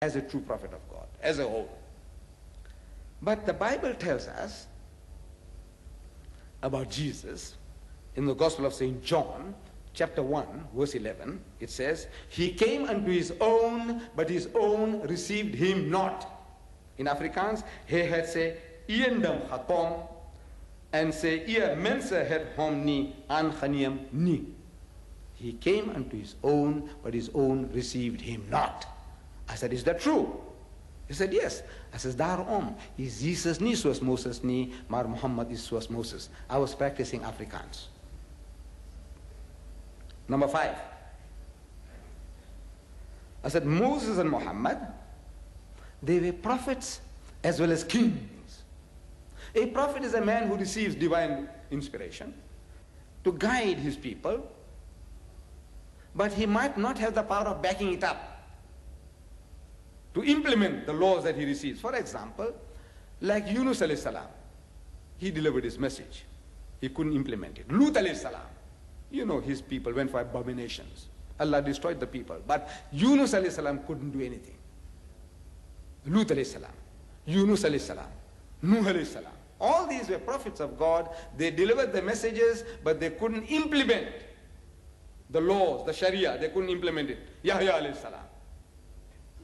as a true prophet of God, as a whole. But the Bible tells us about Jesus in the Gospel of St. John, chapter 1, verse 11. It says, "He came unto his own, but his own received him not." In Afrikaans, hy het sy eendom gekom, en sy eie mense het hom nie aangeneem nie. He came unto his own, but his own received him not. I said, is that true? He said, yes. I said, daarom is Jesus nie soos Moses nie, maar Mohamed is soos Moses. I was practicing Afrikaans. Number 5. I said, Moses and Mohammed, they were prophets as well as kings. A prophet is a man who receives divine inspiration to guide his people, but he might not have the power of backing it up, to implement the laws that he receives. For example, like Yunus alayhi salam, he delivered his message. He couldn't implement it. Lut alayhi salam, you know, his people went for abominations. Allah destroyed the people. But Yunus alayhi salam couldn't do anything. Lut alayhi salam, Yunus alayhi salam, Nuh alayhi salam. All these were prophets of God. They delivered the messages, but they couldn't implement the laws, the Sharia. They couldn't implement it. Yahya alayhi salam,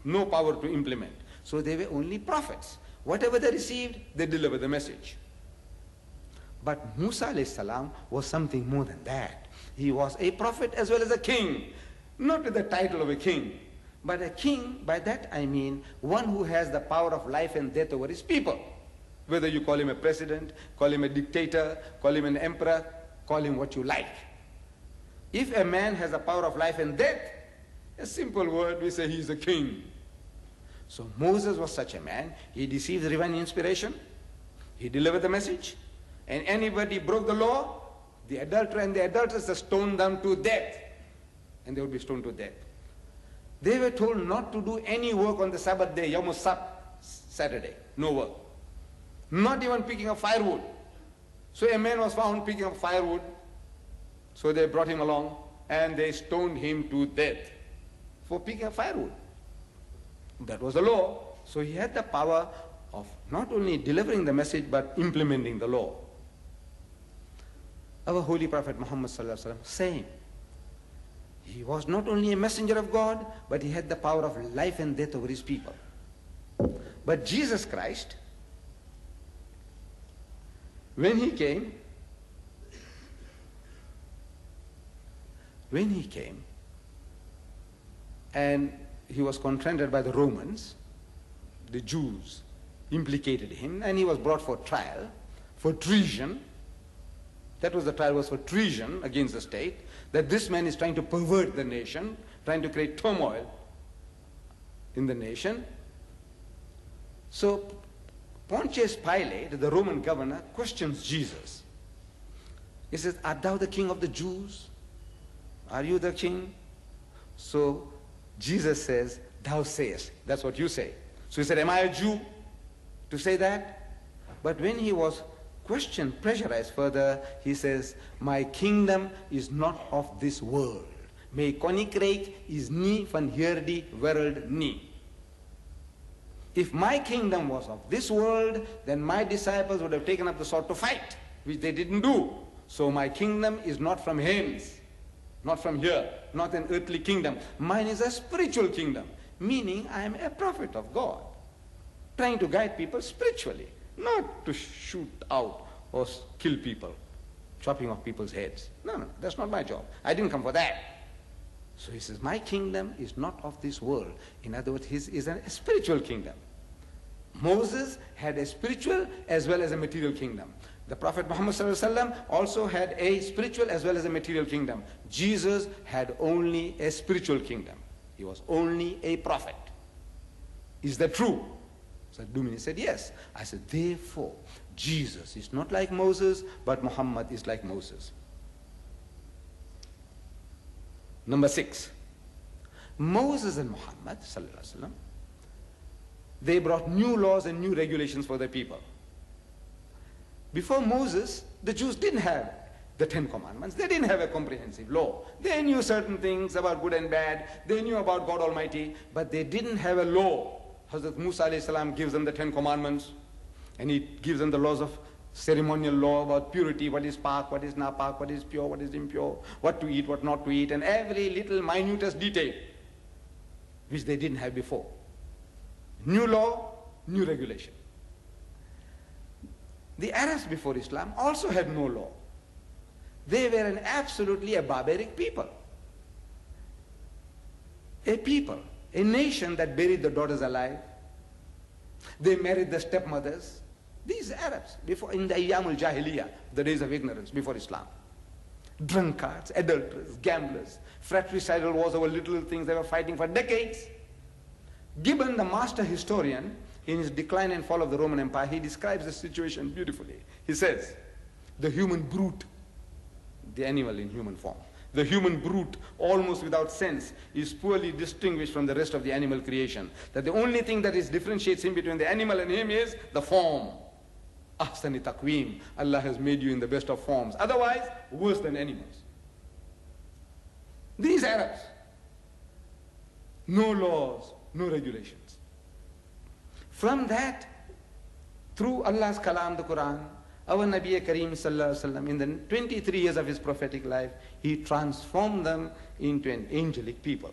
no power to implement. So they were only prophets. Whatever they received, they delivered the message. But Musa alayhi salam was something more than that. He was a prophet as well as a king. Not with the title of a king, but a king, by that I mean one who has the power of life and death over his people. Whether you call him a president, call him a dictator, call him an emperor, call him what you like. If a man has the power of life and death, a simple word, we say he is a king. So Moses was such a man. He received divine inspiration. He delivered the message. And anybody broke the law, the adulterer and the adulteress are stoned them to death. And they would be stoned to death. They were told not to do any work on the Sabbath day, Yom Sabt, Saturday. No work. Not even picking up firewood. So a man was found picking up firewood. So they brought him along and they stoned him to death for picking up firewood. That was the law. So he had the power of not only delivering the message but implementing the law. Our holy prophet Muhammad sallallahu alaihi wasallam, same. He was not only a messenger of God, but he had the power of life and death over his people. But Jesus Christ, when he came, and he was confronted by the Romans, the Jews implicated him, and he was brought for trial for treason. That was the trial, was for treason against the state, that this man is trying to pervert the nation, trying to create turmoil in the nation. So Pontius Pilate, the Roman governor, questions Jesus. He says, "Art thou the king of the Jews? Are you the king?" So Jesus says, "Thou sayest." That's what you say. So he said, "Am I a Jew to say that?" But when he was questioned, pressurized further, he says, "My kingdom is not of this world. My koninkrijk is nie van hierdie wêreld nie. If my kingdom was of this world, then my disciples would have taken up the sword to fight, which they didn't do. So my kingdom is not from hence, not from here, not an earthly kingdom. Mine is a spiritual kingdom," meaning I am a prophet of God, trying to guide people spiritually, not to shoot out or kill people, chopping off people's heads. No, that's not my job. I didn't come for that. So he says, my kingdom is not of this world. In other words, his is a spiritual kingdom. Moses had a spiritual as well as a material kingdom. The Prophet Muhammad also had a spiritual as well as a material kingdom. Jesus had only a spiritual kingdom. He was only a prophet. Is that true? So Dumini said, yes. I said, therefore, Jesus is not like Moses, but Muhammad is like Moses. Number 6. Moses and Muhammad, they brought new laws and new regulations for their people. Before Moses, the Jews didn't have the 10 Commandments. They didn't have a comprehensive law. They knew certain things about good and bad. They knew about God Almighty, but they didn't have a law. Hazrat Musa alayhi salam gives them the 10 Commandments, and he gives them the laws of ceremonial law about purity, what is pak, what is napak, what is pure, what is impure, what to eat, what not to eat, and every little minutest detail, which they didn't have before. New law, new regulation. The Arabs before Islam also had no law. They were an absolutely a barbaric people. A people, a nation that buried the daughters alive. They married the stepmothers. These Arabs, before in the Ayyamul Jahiliyyah, the days of ignorance before Islam. Drunkards, adulterers, gamblers, fratricidal wars over little things. They were fighting for decades. Gibbon, the master historian, in his Decline and Fall of the Roman Empire, he describes the situation beautifully. He says, the human brute, the animal in human form, the human brute, almost without sense, is poorly distinguished from the rest of the animal creation. That the only thing that differentiates him between the animal and him is the form. Ahsani taqweem. Allah has made you in the best of forms. Otherwise, worse than animals. These Arabs, no laws, no regulations. From that, through Allah's Kalam, the Quran, our Nabi Kareem Sallallahu Alaihi Wasallam, in the 23 years of his prophetic life, he transformed them into an angelic people.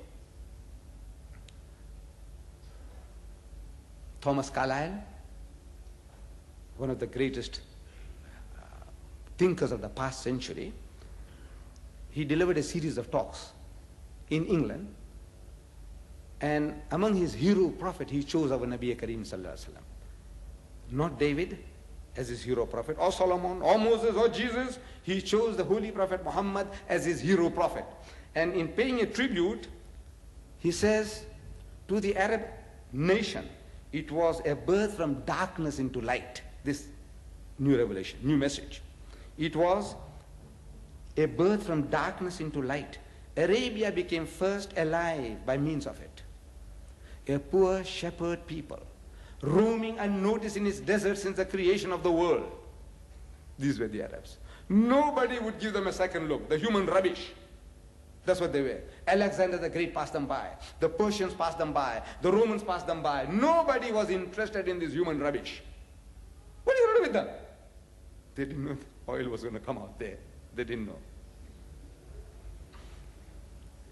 Thomas Carlyle, one of the greatest thinkers of the past century, he delivered a series of talks in England, and among his hero prophet, he chose our Nabi Kareem Sallallahu Alaihi Wasallam. Not David as his hero prophet, or Solomon, or Moses, or Jesus. He chose the Holy Prophet Muhammad as his hero prophet. And in paying a tribute, he says, to the Arab nation, it was a birth from darkness into light. This new revelation, new message. It was a birth from darkness into light. Arabia became first alive by means of it. A poor shepherd people, roaming unnoticed in its desert since the creation of the world. These were the Arabs. Nobody would give them a second look. The human rubbish. That's what they were. Alexander the Great passed them by. The Persians passed them by. The Romans passed them by. Nobody was interested in this human rubbish. What are you going to do with them? They didn't know oil was going to come out there. They didn't know.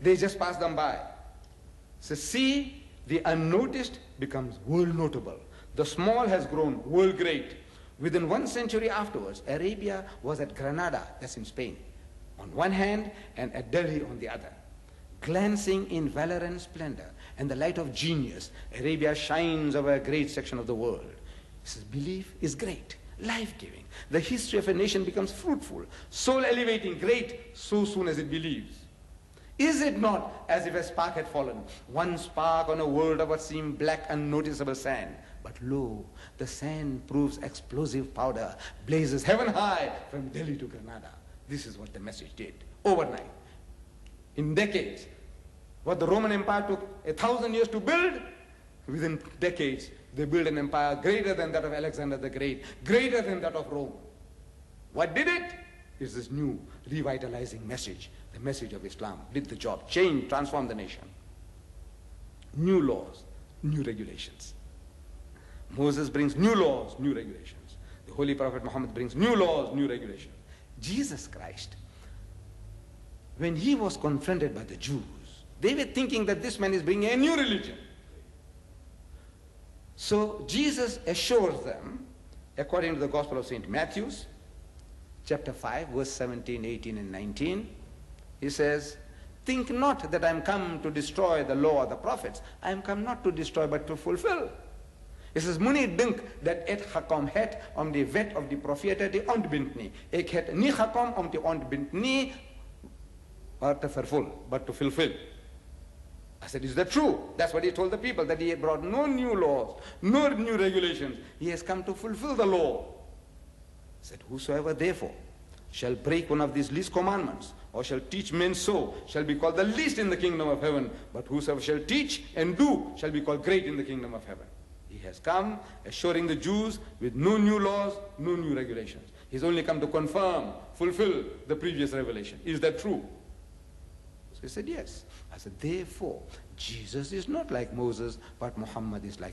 They just passed them by. So see, the unnoticed becomes world notable. The small has grown world great. Within 1 century afterwards, Arabia was at Granada, that's in Spain, on one hand, and at Delhi on the other. Glancing in valor and splendor and the light of genius, Arabia shines over a great section of the world. He says, belief is great, life-giving. The history of a nation becomes fruitful, soul-elevating, great, so soon as it believes. Is it not as if a spark had fallen, one spark on a world of what seemed black, unnoticeable sand? But lo, the sand proves explosive powder, blazes heaven high from Delhi to Granada. This is what the message did, overnight. In decades, what the Roman Empire took 1,000 years to build, within decades, they built an empire greater than that of Alexander the Great, greater than that of Rome. What did it? Is this new, revitalizing message. The message of Islam did the job, changed, transformed the nation. New laws, new regulations. Moses brings new laws, new regulations. The Holy Prophet Muhammad brings new laws, new regulations. Jesus Christ, when he was confronted by the Jews, they were thinking that this man is bringing a new religion. So Jesus assures them, according to the Gospel of St. Matthew, chapter 5, verse 17, 18, and 19, he says, think not that I am come to destroy the law or the prophets. I am come not to destroy, but to fulfill. He says, Muni dink dat et hakom het om die wet of die profete te ontbind nie. Ek het nie gekom om te ontbind nie, maar te vervul, but to fulfill. I said, is that true? That's what he told the people, that he had brought no new laws, no new regulations. He has come to fulfill the law. He said, whosoever therefore shall break one of these least commandments, or shall teach men so, shall be called the least in the kingdom of heaven. But whosoever shall teach and do, shall be called great in the kingdom of heaven. He has come assuring the Jews with no new laws, no new regulations. He's only come to confirm, fulfill the previous revelation. Is that true? So he said, yes. I said, therefore, Jesus is not like Moses, but Muhammad is like